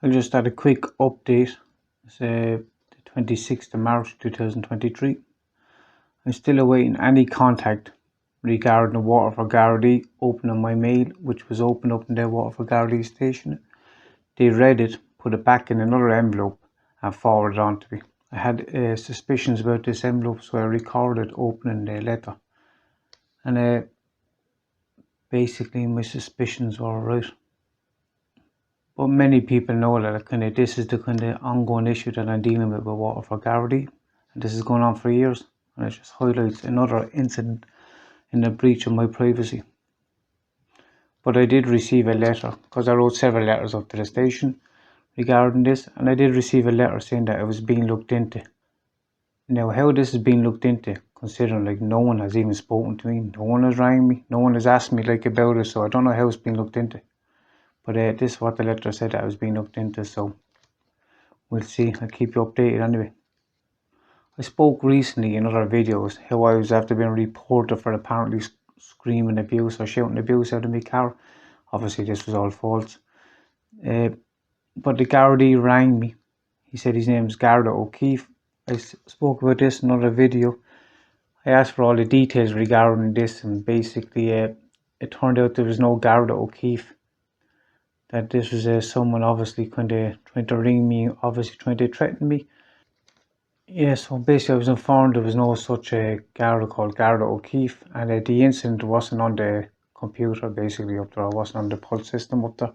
I'll just add a quick update. It's the 26th of March 2023. I'm still awaiting any contact regarding the Waterford Garda opening my mail, which was opened up in the Waterford Garda station. They read it, put it back in another envelope and forwarded it on to me. I had suspicions about this envelope, so I recorded opening the letter. And basically my suspicions were right. But many people know that this is the kind of ongoing issue that I'm dealing with Waterford Garda, and this is going on for years, and it just highlights another incident in the breach of my privacy. But I did receive a letter, because I wrote several letters up to the station regarding this, and I did receive a letter saying that it was being looked into. Now, how this is being looked into, considering no one has even spoken to me, no one has rang me, no one has asked me about it, so I don't know how it's being looked into. But this is what the letter said, that it was being looked into, so we'll see. I'll keep you updated anyway. I spoke recently in other videos how I was after being reported for apparently screaming abuse or shouting abuse out of my car. Obviously this was all false. But the Gardaí rang me. He said his name is Garda O'Keefe. I spoke about this in another video. I asked for all the details regarding this, and basically it turned out there was no Garda O'Keefe. That this was someone obviously kind of trying to ring me, obviously trying to threaten me. Yeah, so basically I was informed there was no such a Garda called Garda O'Keefe, and the incident wasn't on the computer basically up there, it wasn't on the pulse system up there.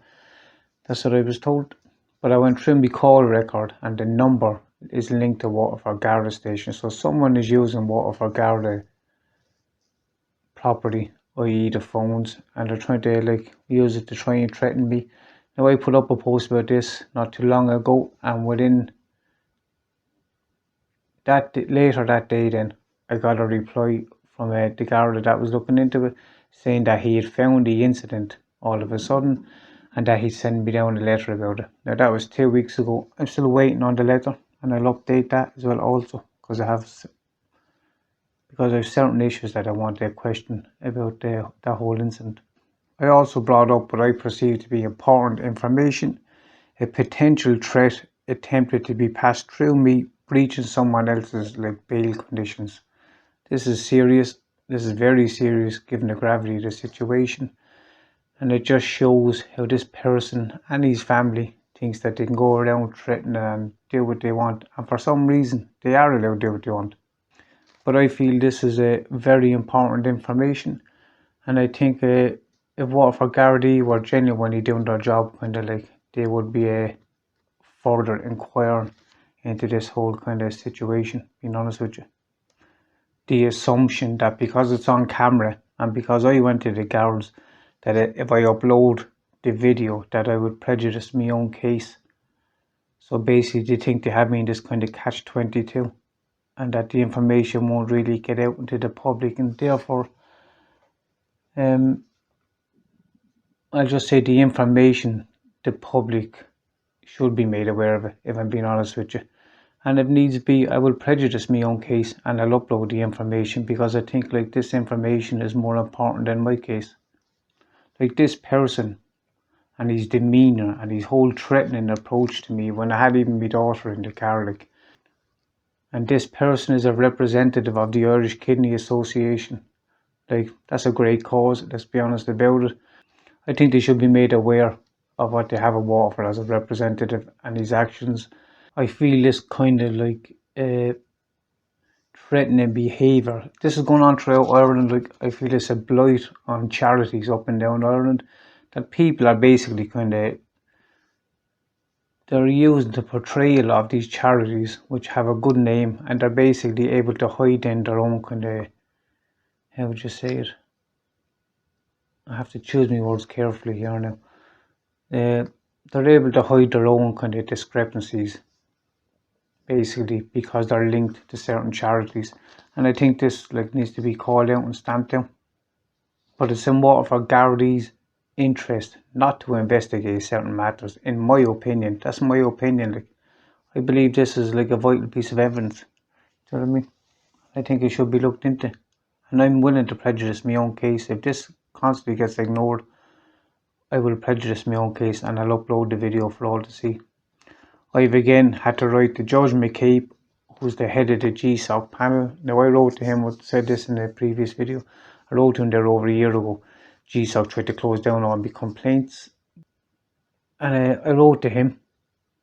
That's what I was told. But I went through my call record, and the number is linked to Waterford Garda station, so someone is using Waterford Garda property, i.e. the phones, and they're trying to use it to try and threaten me. Now, I put up a post about this not too long ago, and within that later that day then I got a reply from the Garda that was looking into it, saying that he had found the incident all of a sudden and that he'd send me down a letter about it. Now, that was 2 weeks ago. I'm still waiting on the letter, and I'll update that as well also, because I have certain issues that I want to question about that whole incident. I also brought up what I perceive to be important information, a potential threat attempted to be passed through me breaching someone else's bail conditions. This is serious. This is very serious given the gravity of the situation, and it just shows how this person and his family thinks that they can go around threatening and do what they want, and for some reason they are allowed to do what they want. But I feel this is a very important information, and I think if Waterford Garda were genuinely doing their job, they would be further inquiring into this whole kind of situation, being honest with you. The assumption that because it's on camera and because I went to the guards, that if I upload the video that I would prejudice my own case. So basically they think they have me in this kind of catch-22, and that the information won't really get out into the public, and therefore I'll just say the information, the public should be made aware of it, if I'm being honest with you. And if needs be, I will prejudice my own case and I'll upload the information, because I think this information is more important than my case. This person and his demeanour and his whole threatening approach to me when I had even my daughter in the car, and this person is a representative of the Irish Kidney Association. That's a great cause, let's be honest about it. I think they should be made aware of what they have at Waterford as a representative and his actions. I feel this kind of threatening behaviour, this is going on throughout Ireland. I feel it's a blight on charities up and down Ireland, that people are basically they're using the portrayal of these charities which have a good name, and they're basically able to hide in their own how would you say it? I have to choose my words carefully here now. They're able to hide their own discrepancies, basically, because they're linked to certain charities, and I think this needs to be called out and stamped out. But it's in Waterford Garda's interest not to investigate certain matters, in my opinion. That's my opinion. I believe this is a vital piece of evidence. Do you know what I mean? I think it should be looked into, and I'm willing to prejudice my own case. If this constantly gets ignored, I will prejudice my own case, and I'll upload the video for all to see. I've again had to write to Judge McCabe, who's the head of the GSOC panel. Now, I wrote to him, I said this in a previous video, I wrote to him there over a year ago. GSOC tried to close down all my complaints, and I wrote to him,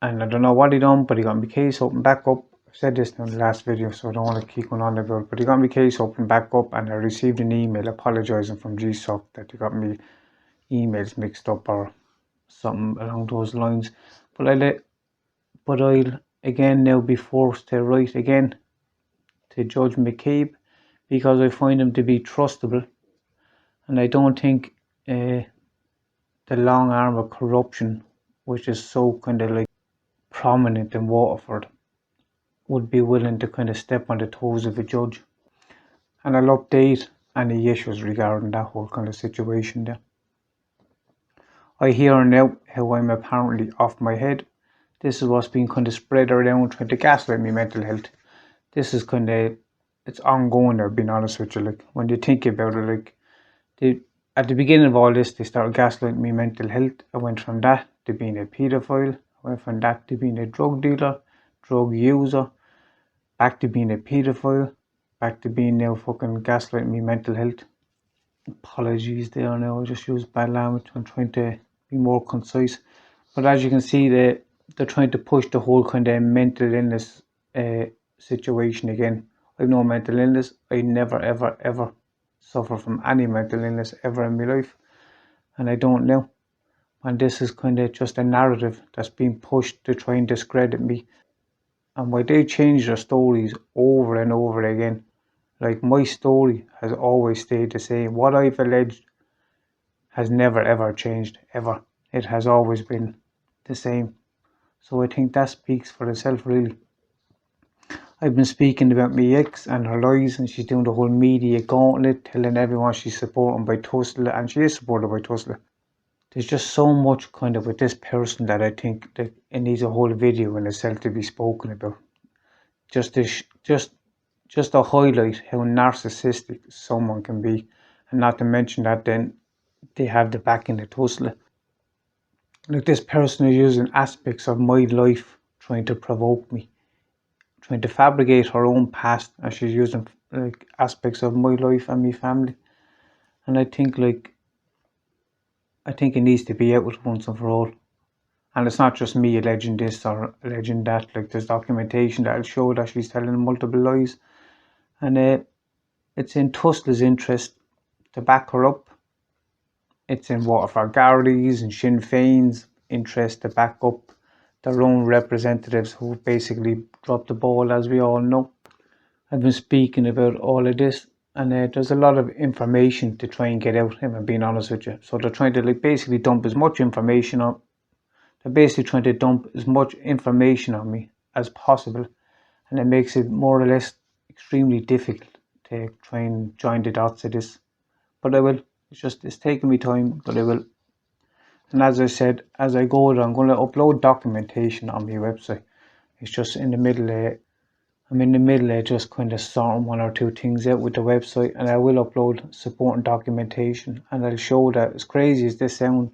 and I don't know what he done, but he got my case open back up. I've said this in the last video, so I don't want to keep going on about it, but he got my case open back up, and I received an email apologising from GSOC that they got me emails mixed up or something along those lines. But I'll again now be forced to write again to Judge McCabe, because I find him to be trustable, and I don't think the long arm of corruption, which is so kind of like prominent in Waterford, would be willing to kind of step on the toes of a judge. And I'll update any issues regarding that whole kind of situation there. I hear now how I'm apparently off my head. This is what's been kind of spread around, trying to gaslight me mental health. This is kind of, it's ongoing, I've been honest with you. Like, when you think about it, like, at the beginning of all this, they started gaslighting me mental health. I went from that to being a paedophile. I went from that to being a drug dealer, drug user, back to being a paedophile, back to being now fucking gaslighting me mental health. Apologies there now, I just used bad language. I'm trying to be more concise. But as you can see, they're trying to push the whole kind of mental illness situation again. I've no mental illness. I never ever ever suffer from any mental illness ever in my life, and I don't now. And this is kind of just a narrative that's being pushed to try and discredit me. And why they change their stories over and over again. Like, my story has always stayed the same. What I've alleged has never ever changed, ever. It has always been the same. So I think that speaks for itself, really. I've been speaking about my ex and her lies, and she's doing the whole media gauntlet, telling everyone she's supported by Tusla, and she is supported by Tusla. There's just so much kind of with this person that I think that it needs a whole video in itself to be spoken about. Just to highlight how narcissistic someone can be, and not to mention that then they have the backing of Tusla. Like, this person is using aspects of my life trying to provoke me, trying to fabricate her own past, and she's using like aspects of my life and my family. And I think it needs to be out with once and for all. And it's not just me alleging this or alleging that. Like, there's documentation that'll show that she's telling multiple lies, and it's in Tusla's interest to back her up. It's in Waterford Garda's and Sinn Féin's interest to back up their own representatives who basically dropped the ball, as we all know. I've been speaking about all of this, and there's a lot of information to try and get out, if I'm being honest with you. So they're trying to basically dump as much information on. They're basically trying to dump as much information on me as possible, and it makes it more or less extremely difficult to try and join the dots of this. But I will. It's taking me time, but I will. And as I said, as I go, I'm going to upload documentation on my website. It's just in the middle I'm in the middle of just kind of sorting one or two things out with the website, and I will upload supporting documentation, and I'll show that as crazy as this sounds,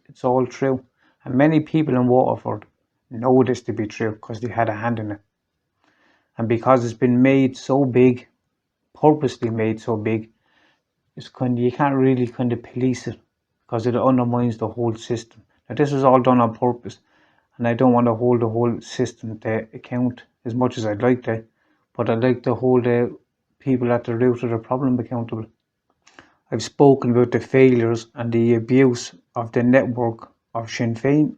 it's all true. And many people in Waterford know this to be true because they had a hand in it. And because it's been made so big, purposely made so big, it's kind of, you can't really kind of police it because it undermines the whole system. Now, this was all done on purpose, and I don't want to hold the whole system to account as much as I'd like to, but I'd like to hold the people at the root of the problem accountable. I've spoken about the failures and the abuse of the network of Sinn Féin,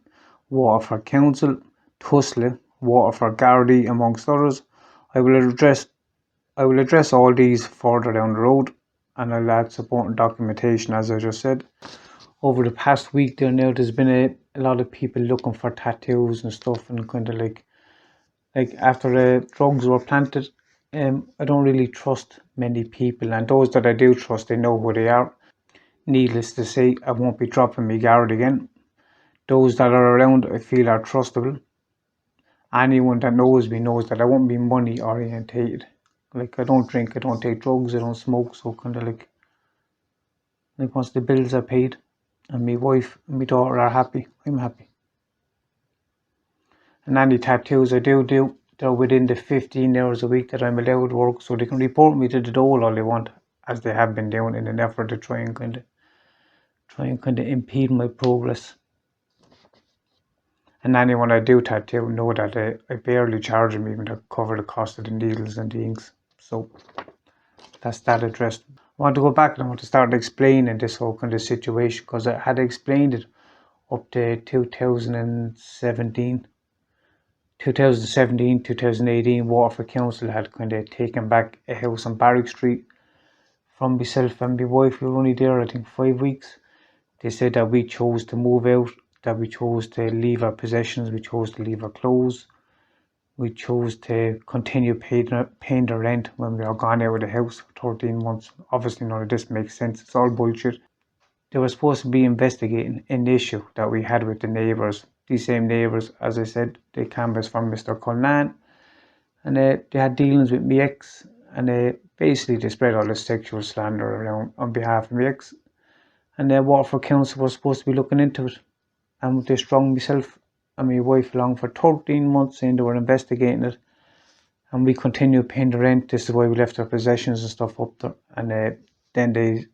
Waterford Council, Tusla, Waterford Garda, amongst others. I will address all these further down the road, and I'll add supporting documentation, as I just said. Over the past week there now, there's been a lot of people looking for tattoos and stuff, and kind of like after the drugs were planted, I don't really trust many people, and those that I do trust, they know who they are. Needless to say, I won't be dropping my guard again. Those that are around, I feel, are trustable. Anyone that knows me knows that I won't be money orientated. Like, I don't drink, I don't take drugs, I don't smoke, so kind of like once the bills are paid and my wife and my daughter are happy, I'm happy. And any tattoos I do, they're within the 15 hours a week that I'm allowed to work, so they can report me to the dole all they want, as they have been doing in an effort to try and kind of impede my progress. And anyone I do tattoo know that I barely charge them even to cover the cost of the needles and the inks. So that's that addressed. I want to go back and I want to start explaining this whole kind of situation, because I had explained it up to 2017, 2018. Waterford Council had kind of taken back a house on Barrack Street from myself and my wife. We were only there, I think, 5 weeks. They said that we chose to move out, that we chose to leave our possessions, we chose to leave our clothes, we chose to continue paying the rent when we are gone out of the house for 13 months. Obviously none of this makes sense, it's all bullshit. They were supposed to be investigating an issue that we had with the neighbours. These same neighbours, as I said, they canvassed from Mr. Culnan, and they had dealings with my ex, and basically they spread all this sexual slander around on behalf of my ex. And Waterford Council was supposed to be looking into it, and they strung myself and my wife along for 13 months saying they were investigating it, and we continued paying the rent. This is why we left our possessions and stuff up there, and then they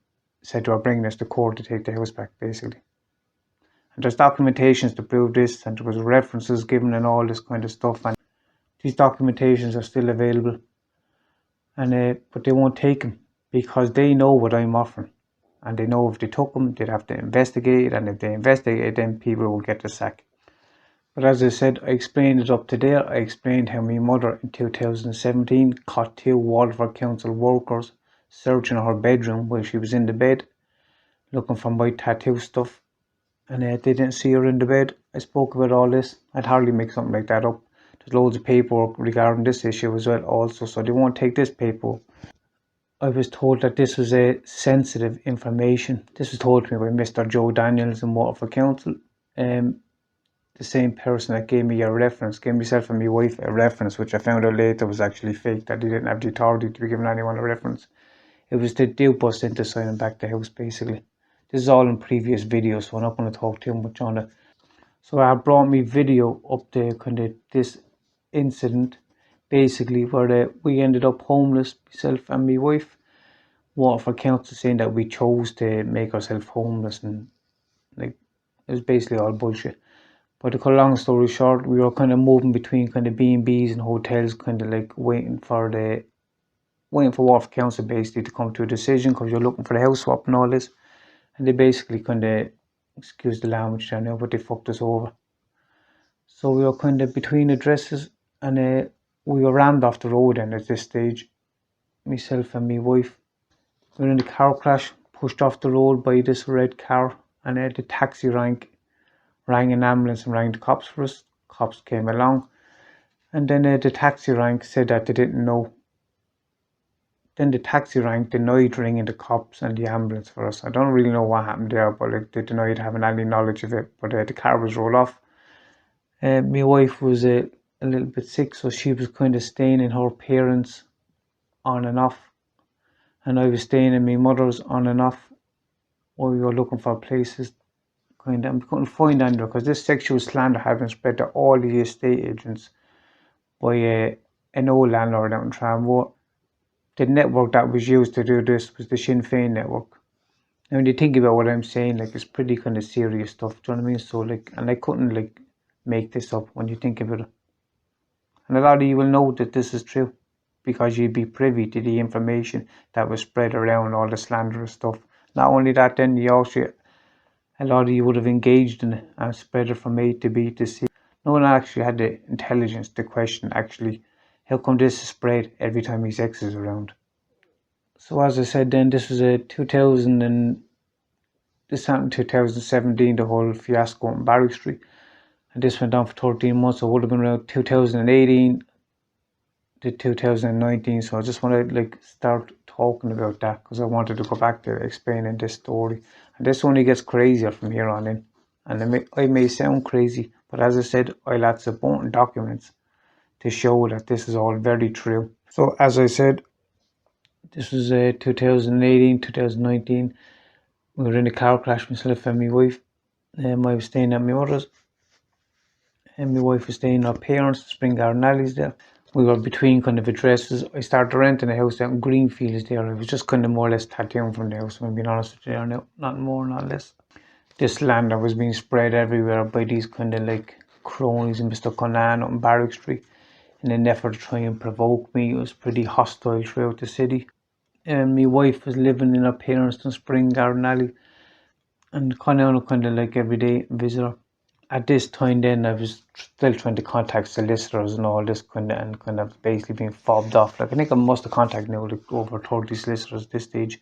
said they were bringing us to court to take the house back, basically. And there's documentations to prove this, and there was references given and all this kind of stuff, and these documentations are still available, and but they won't take them because they know what I'm offering, and they know if they took them they'd have to investigate, and if they investigate then people will get the sack. But as I said, I explained it up to there. I explained how my mother in 2017 caught 2 Waterford Council workers searching her bedroom while she was in the bed looking for my tattoo stuff, and they didn't see her in the bed. I spoke about all this. I'd hardly make something like that up. There's loads of paperwork regarding this issue as well also, so they won't take this paperwork. I was told that this was a sensitive information. This was told to me by Mr. Joe Daniels in Waterford Council. The same person that gave me a reference, gave myself and my wife a reference, which I found out later was actually fake, that he didn't have the authority to be giving anyone a reference. It was to dupe us into signing back the house, basically. This is all in previous videos, so I'm not going to talk too much on it. So I brought me video up to kind of this incident, basically, where we ended up homeless, myself and my wife. Waterford Council saying that we chose to make ourselves homeless, and like it was basically all bullshit. But to cut a long story short, we were kind of moving between kind of B&Bs and hotels, kind of like waiting for Waterford Council basically to come to a decision, because you're looking for the house swap and all this. And they basically kind of, excuse the language down there, but they fucked us over. So we were kind of between addresses, and we were rammed off the road. And at this stage, myself and my wife, we were in a car crash, pushed off the road by this red car, and the taxi rank rang an ambulance and rang the cops for us. Cops came along, and then the taxi rank said that they didn't know. Then the taxi rank denied ringing the cops and the ambulance for us. I don't really know what happened there, but like they denied having any knowledge of it. But the car was rolled off. My wife was a little bit sick, so she was kind of staying in her parents' on and off, and I was staying in my mother's on and off, while we were looking for places. And we couldn't find anywhere, because this sexual slander had been spread to all the estate agents by an old landlord out in Tramore. The network that was used to do this was the Sinn Féin network. And when you think about what I'm saying, like, it's pretty kind of serious stuff, do you know what I mean? So like, and I couldn't like make this up when you think about it. And a lot of you will know that this is true, because you'd be privy to the information that was spread around, all the slanderous stuff. Not only that, then you also, a lot of you would have engaged in it and spread it from A to B to C. No one actually had the intelligence to question, actually, how come this is spread every time his ex is around. So as I said then, this was this happened in 2017, the whole fiasco on Barrack Street. And this went on for 13 months, so it would have been around 2018 to 2019. So I just want to like start talking about that, because I wanted to go back to explaining this story. And this only gets crazier from here on in. And I may sound crazy, but as I said, I'll add supporting documents to show that this is all very true. So as I said, this was 2018, 2019. We were in a car crash, myself and my wife. I was staying at my mother's. and my wife was staying with her parents, Spring Garden Alleys there. We were between kind of addresses. I started renting a house out in Greenfields there. I was just kind of more or less 30 from the house, if I'm being honest with you there now. Not more, not less. This land that was being spread everywhere by these kind of like cronies in Mr. Conan up in Barrack Street in an effort to try and provoke me. It was pretty hostile throughout the city. And my wife was living in her parents in Spring Garden Alley and kind of like everyday visitor. At this time then I was still trying to contact solicitors and all this and kind of basically being fobbed off. Like I think I must have contacted now like over 30 solicitors at this stage,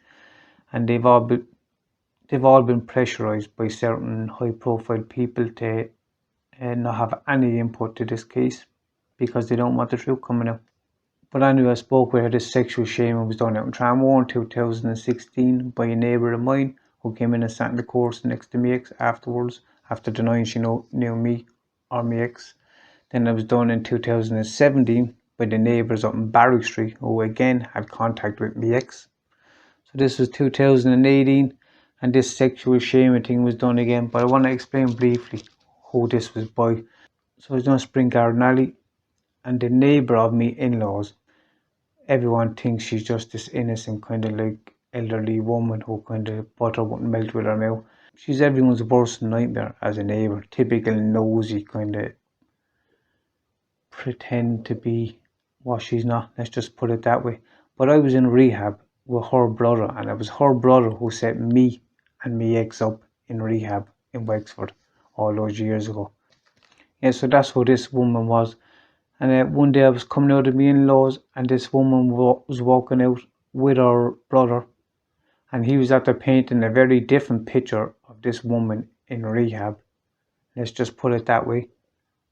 and they've all been pressurised by certain high profile people to not have any input to this case because they don't want the truth coming out. But anyway, I spoke with her. This sexual shaming was done out in Tramore in 2016 by a neighbour of mine who came in and sat in the course next to me ex afterwards, after denying she knew me or me ex. Then it was done in 2017 by the neighbours up in Barrack Street who again had contact with me ex. So this was 2018 and this sexual shaming thing was done again. But I want to explain briefly who this was by. So it was done Spring Garden Alley, and the neighbour of me in-laws, everyone thinks she's just this innocent kind of like elderly woman who kind of butter wouldn't melt with her mouth. She's everyone's worst nightmare as a neighbour. Typical nosy kind of pretend to be what she's not. Let's just put it that way. But I was in rehab with her brother, and it was her brother who set me and me ex up in rehab in Wexford all those years ago. Yeah, so that's who this woman was. And one day I was coming out of my in-laws, and this woman was walking out with her brother, and he was after painting a very different picture of this woman in rehab. Let's just put it that way.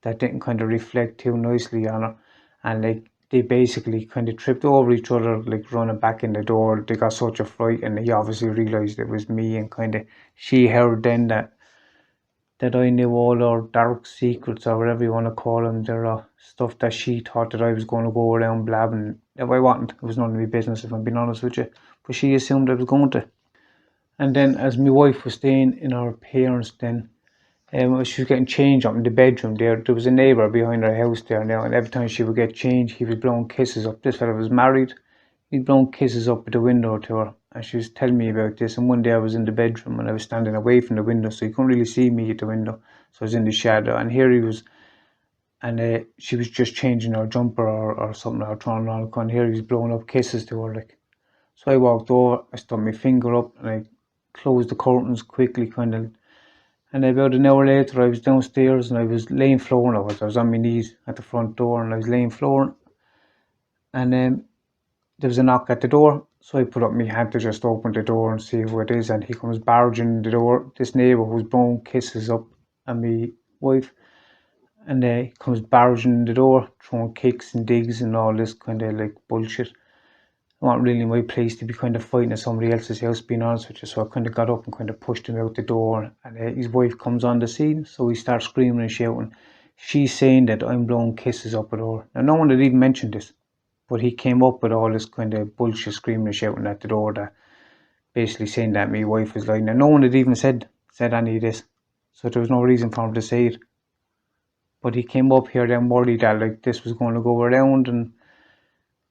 That didn't kind of reflect too nicely on her, and like they basically kind of tripped over each other, like running back in the door. They got such a fright, and he obviously realised it was me, and kind of she heard then that I knew all our dark secrets or whatever you want to call them. There are stuff that she thought that I was going to go around blabbing. If I wasn't, it was none of my business if I'm being honest with you. But she assumed I was going to. And then as my wife was staying in her parents then, she was getting changed up in the bedroom there. There was a neighbour behind her house there now, and every time she would get changed, he was blowing kisses up. This fella was married. He'd blown kisses up at the window to her, and she was telling me about this. And one day I was in the bedroom and I was standing away from the window, so you couldn't really see me at the window. So I was in the shadow, and here he was, and she was just changing her jumper or something, or throwing on. And here he was blowing up kisses to her, like. So I walked over, I stuck my finger up, and I closed the curtains quickly, kind of. And about an hour later, I was downstairs and I was laying flooring. I was on my knees at the front door and I was laying flooring, and there was a knock at the door, so I put up my hand to just open the door and see who it is, and he comes barging in the door, this neighbour who's blowing kisses up at my wife, and he comes barging in the door, throwing kicks and digs and all this kind of like bullshit. It wasn't really my place to be kind of fighting at somebody else's house, being honest with you, so I kind of got up and kind of pushed him out the door, and his wife comes on the scene, so he starts screaming and shouting. She's saying that I'm blowing kisses up at her. Now, no one had even mentioned this, but he came up with all this kind of bullshit screaming and shouting at the door, that basically saying that my wife was lying. And no one had even said any of this, so there was no reason for him to say it. But he came up here then worried that like this was going to go around and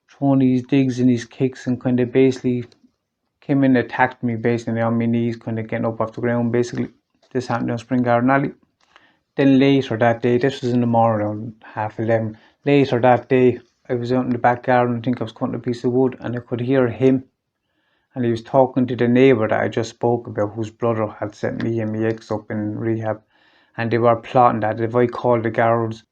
throwing these digs and these kicks, and kind of basically came in and attacked me basically on my knees, kind of getting up off the ground basically. This happened on Spring Garden Alley. Then later that day, this was in the morning around 11:30. Later that day, I was out in the back garden, I think I was cutting a piece of wood, and I could hear him, and he was talking to the neighbour that I just spoke about, whose brother had set me and my ex up in rehab, and they were plotting that if I called the guards,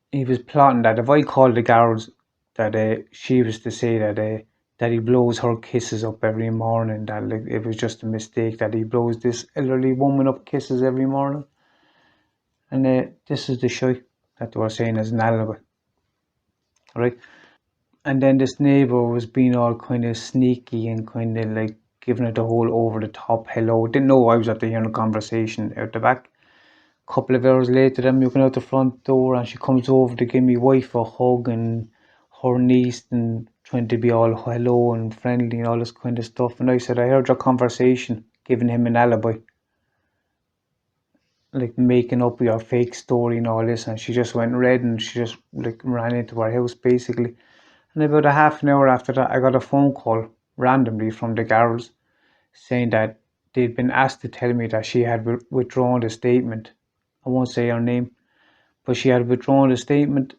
that she was to say that he blows her kisses up every morning, that like it was just a mistake, that he blows this elderly woman up kisses every morning. And this is the shite that they were saying as an alibi, right? And then this neighbour was being all kind of sneaky and kind of like giving it the whole over the top hello. Didn't know I was at the hearing a conversation out the back. A couple of hours later, I'm looking out the front door, and she comes over to give me wife a hug, and her niece, and trying to be all hello and friendly and all this kind of stuff. And I said, I heard your conversation, giving him an alibi. like making up your fake story and all this, and she just went red and she just like ran into our house basically. And about a half an hour after that, I got a phone call randomly from the girls saying that they'd been asked to tell me that she had withdrawn the statement. I won't say her name, but she had withdrawn the statement.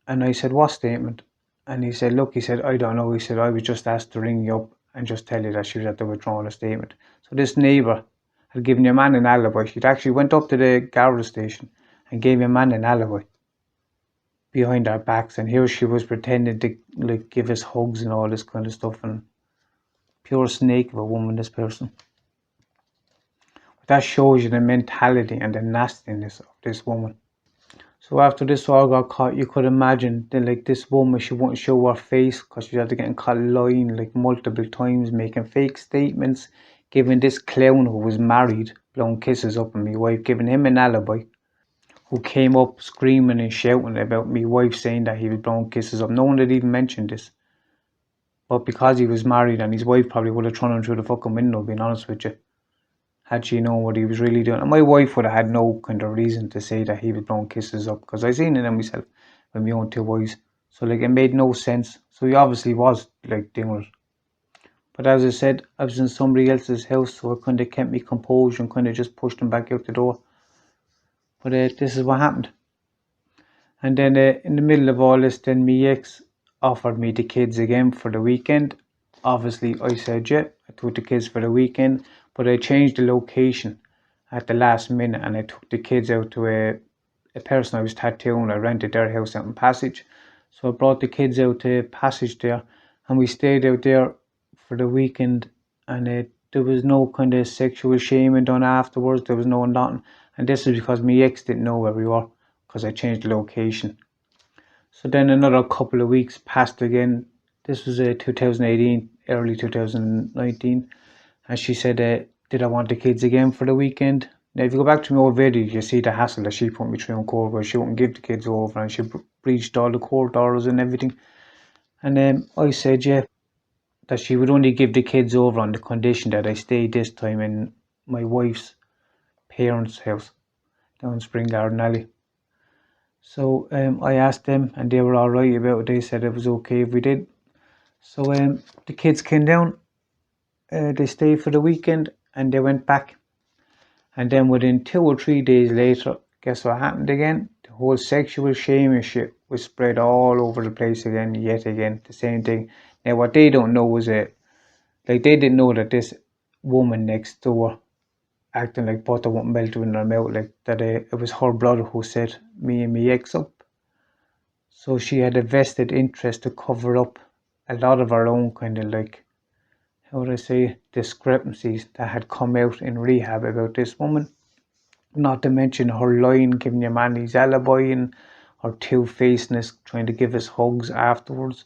And I said, what statement? And he said, look, he said, I don't know. He said, I was just asked to ring you up and just tell you that she was at the withdrawal statement. So this neighbour had given your man an alibi. She'd actually went up to the GARDA station and gave your man an alibi behind our backs. And here she was pretending to like give us hugs and all this kind of stuff. And pure snake of a woman, this person. But that shows you the mentality and the nastiness of this woman. So after this all got caught, you could imagine that like this woman, she wouldn't show her face because she had to get caught lying like multiple times, making fake statements, giving this clown who was married, blowing kisses up on me wife, giving him an alibi, who came up screaming and shouting about me wife, saying that he was blowing kisses up. No one had even mentioned this. But because he was married and his wife probably would have thrown him through the fucking window, being honest with you, had she known what he was really doing. And my wife would have had no kind of reason to say that he was blowing kisses up, because I seen it in myself with my own two eyes. So like it made no sense. So he obviously was like doing it. But as I said, I was in somebody else's house, so I kind of kept me composure and kind of just pushed him back out the door. But this is what happened. And then in the middle of all this, then my ex offered me the kids again for the weekend. Obviously, I said, yeah, I took the kids for the weekend, but I changed the location at the last minute and I took the kids out to a person I was tattooing. I rented their house out in Passage. So I brought the kids out to Passage there and we stayed out there for the weekend, and there was no kind of sexual shaming done afterwards. There was no nothing. And this is because my ex didn't know where we were because I changed the location. So then another couple of weeks passed again. This was 2018, early 2019. And she said, did I want the kids again for the weekend? Now, if you go back to my old video, you see the hassle that she put me through in court, where she wouldn't give the kids over and she breached all the court orders and everything. And I said, yeah, that she would only give the kids over on the condition that I stayed this time in my wife's parents' house down Spring Garden Alley. So I asked them and they were alright about it. They said it was okay if we did. So the kids came down, they stayed for the weekend and they went back. And then within 2 or 3 days later, guess what happened again? The whole sexual shaming shit was spread all over the place again, yet again, the same thing. Now what they don't know was like they didn't know that this woman next door acting like butter wouldn't melt in her mouth, like that it was her brother who set me and my ex up. So she had a vested interest to cover up a lot of her own kind of like, how would I say, discrepancies that had come out in rehab about this woman. Not to mention her lying, giving your man his alibi, and her two-facedness, trying to give us hugs afterwards.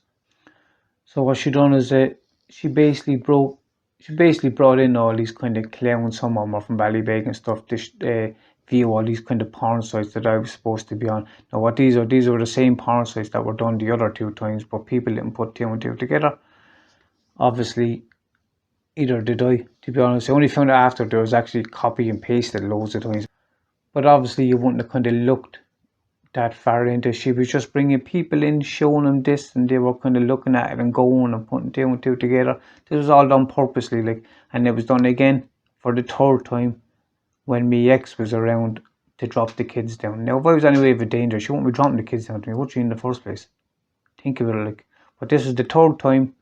So what she done is she basically brought in all these kind of clowns. Some of them are from Ballybeg and stuff to view all these kind of porn sites that I was supposed to be on. Now what these are the same porn sites that were done the other 2 times, but people didn't put 2 and 2 together. Obviously, either did I, to be honest. I only found out after there was actually copy and pasted loads of times. But obviously you wouldn't have kind of looked that far into. She was just bringing people in, showing them this, and they were kind of looking at it and going and putting 2 and 2 together. This was all done purposely, like, and it was done again for the 3rd time when my ex was around to drop the kids down. Now, if I was anyway of a danger, she wouldn't be dropping the kids down to me, would she, in the first place? Think of it like. But this is the 3rd time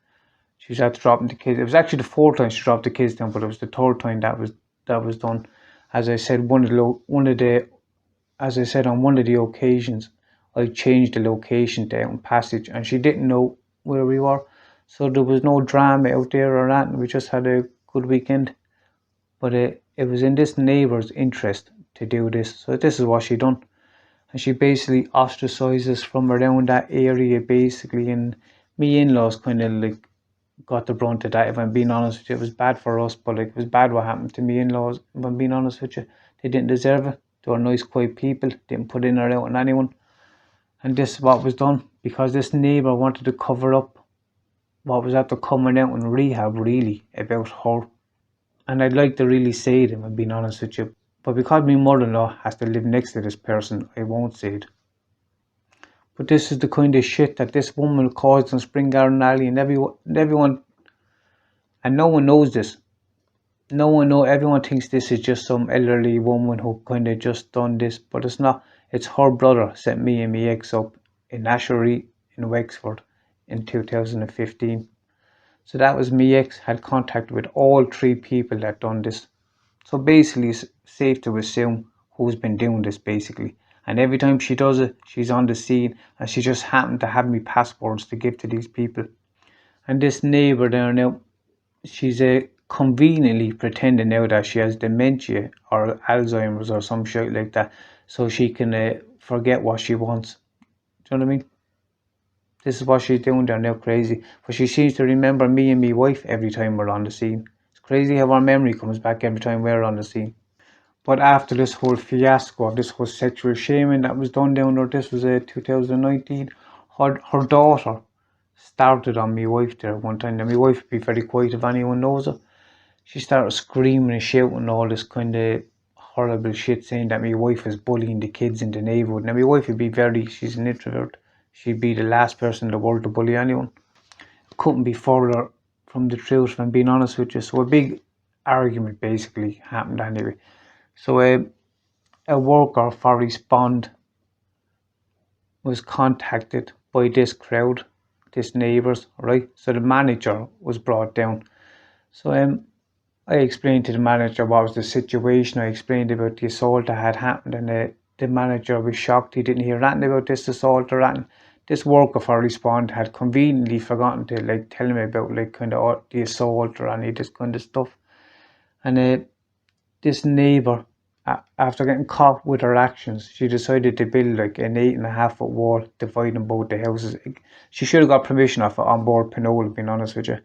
she was after dropping the kids. It was actually the 4th time she dropped the kids down, but it was the 3rd time that was done. As I said, as I said, on one of the occasions, I changed the location to out in Passage, and she didn't know where we were. So there was no drama out there or anything. We just had a good weekend. But it was in this neighbour's interest to do this. So this is what she done. And she basically ostracized us from around that area, basically. And me in-laws kind of like got the brunt of that, if I'm being honest with you. It was bad for us, but like it was bad what happened to me in-laws, if I'm being honest with you. They didn't deserve it. They were nice, quiet people, didn't put in or out on anyone. And this is what was done, because this neighbour wanted to cover up what was after coming out in rehab, really, about her. And I'd like to really say it, if I'm being honest with you, But because my mother-in-law has to live next to this person, I won't say it. But this is the kind of shit that this woman caused in Spring Garden Alley, and everyone, and no one knows this. No one know. Everyone thinks this is just some elderly woman who kind of just done this, but it's not. It's her brother set me and my ex up in Ashery in Wexford in 2015. So that was me ex had contact with all three people that done this. So basically, it's safe to assume who's been doing this basically. And every time she does it, she's on the scene, and she just happened to have me passwords to give to these people. And this neighbour there now, she's conveniently pretending now that she has dementia or Alzheimer's or some shit like that, so she can forget what she wants. Do you know what I mean? This is what she's doing there now, crazy. But she seems to remember me and my wife every time we're on the scene. It's crazy how our memory comes back every time we're on the scene. But after this whole fiasco of this whole sexual shaming that was done down there, this was 2019, her daughter started on my wife there one time. Now my wife would be very quiet if anyone knows her. She started screaming and shouting all this kind of horrible shit, saying that my wife was bullying the kids in the neighbourhood. Now my wife would be she's an introvert. She'd be the last person in the world to bully anyone. Couldn't be further from the truth, if I'm being honest with you. So a big argument basically happened anyway. So a worker for Respond was contacted by this crowd, this neighbours, right? So the manager was brought down. So I explained to the manager what was the situation. I explained about the assault that had happened, and the manager was shocked. He didn't hear anything about this assault or anything. This worker for Respond had conveniently forgotten to tell me about kind of the assault or any of this kind of stuff. And this neighbour, after getting caught with her actions, she decided to build an 8.5 foot wall dividing both the houses. She should have got permission off on board Pinole, being honest with you,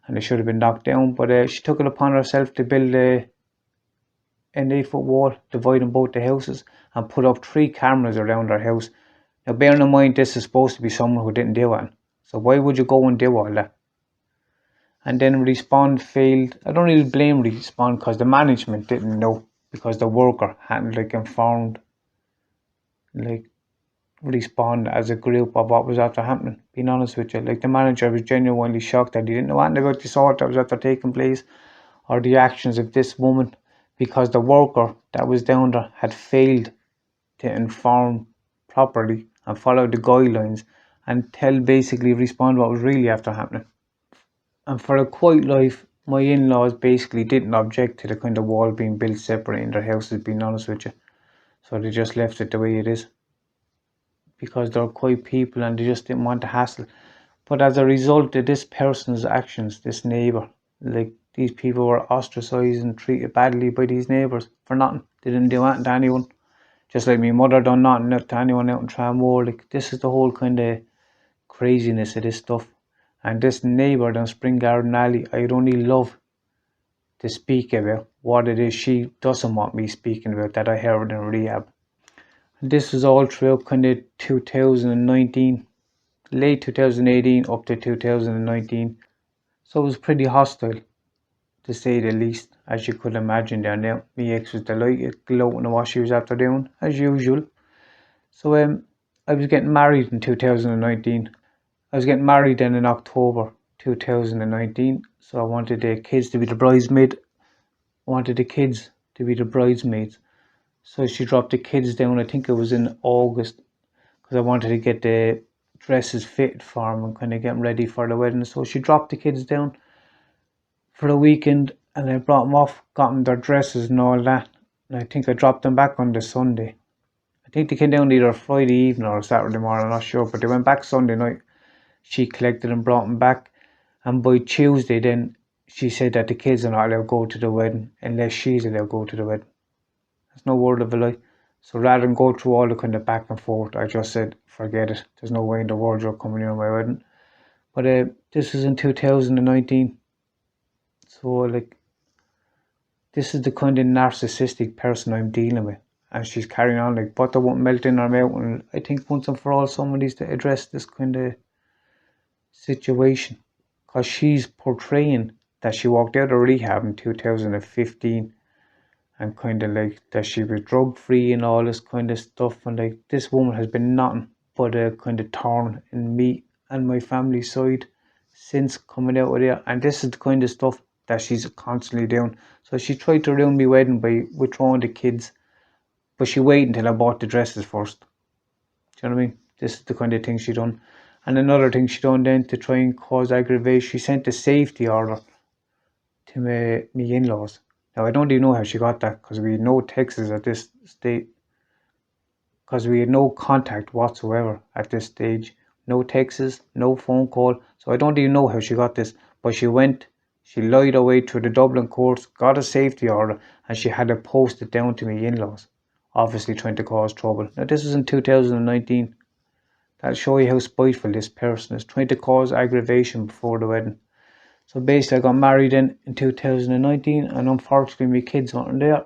and it should have been knocked down. But she took it upon herself to build an 8 foot wall dividing both the houses and put up 3 cameras around her house. Now, bearing in mind, this is supposed to be someone who didn't do it. So why would you go and do all that? And then Respond failed. I don't really blame Respond because the management didn't know, because the worker hadn't informed Respond as a group of what was after happening. Being honest with you, the manager was genuinely shocked that he didn't know anything about the assault that was after taking place or the actions of this woman, because the worker that was down there had failed to inform properly and follow the guidelines and tell basically Respond what was really after happening. And for a quiet life, my in-laws basically didn't object to the kind of wall being built separating their houses, being honest with you. So they just left it the way it is, because they're quiet people and they just didn't want the hassle. But as a result of this person's actions, this neighbour, these people were ostracised and treated badly by these neighbours for nothing. They didn't do anything to anyone. Just like my mother done nothing to anyone out in Tramore. This is the whole kind of craziness of this stuff. And this neighbour down Spring Garden Alley, I'd only love to speak about what it is she doesn't want me speaking about that I heard in rehab. And this was all throughout kind of 2019, late 2018 up to 2019. So it was pretty hostile, to say the least, as you could imagine there now. My ex was delighted, gloating at what she was after doing, as usual. So I was getting married in 2019. I was getting married then in October 2019, so I wanted the kids to be the bridesmaids. So she dropped the kids down, I think it was in August, because I wanted to get the dresses fitted for them and kind of get them ready for the wedding. So she dropped the kids down for the weekend, and I brought them off, got them their dresses and all that. And I think I dropped them back on the Sunday. I think they came down either Friday evening or Saturday morning, I'm not sure, but they went back Sunday night. She collected and brought them back, and by Tuesday then she said that the kids are not allowed to go to the wedding unless she's allowed to go to the wedding. That's no word of a lie. So rather than go through all the kind of back and forth, I just said, forget it. There's no way in the world you're coming in on my wedding. But this was in 2019. So this is the kind of narcissistic person I'm dealing with. And she's carrying on butter won't melt in her mouth. And I think once and for all, someone needs to address this kind of situation, because she's portraying that she walked out of rehab in 2015 and kind of like that she was drug free and all this kind of stuff. And like this woman has been nothing but a kind of thorn in me and my family side since coming out of there. And this is the kind of stuff that she's constantly doing. So she tried to ruin my wedding by withdrawing the kids, but she waited until I bought the dresses first. Do you know what I mean? This is the kind of thing she done. And another thing she done then to try and cause aggravation, she sent a safety order to me in-laws. Now I don't even know how she got that, because we had no texts at this state, because we had no contact whatsoever at this stage. No texts, no phone call. So I don't even know how she got this. But she lied her way through the Dublin courts, got a safety order, and she had it posted down to me in-laws, obviously trying to cause trouble. Now this was in 2019. That'll show you how spiteful this person is, trying to cause aggravation before the wedding. So basically I got married in 2019, and unfortunately my kids weren't there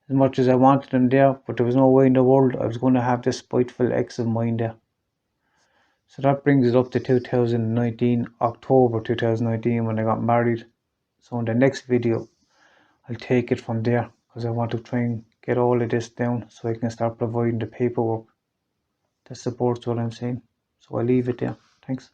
as much as I wanted them there, but there was no way in the world I was going to have this spiteful ex of mine there. So that brings it up to 2019, October 2019, when I got married. So in the next video I'll take it from there, because I want to try and get all of this down so I can start providing the paperwork that supports what I'm saying. So I'll leave it there. Thanks.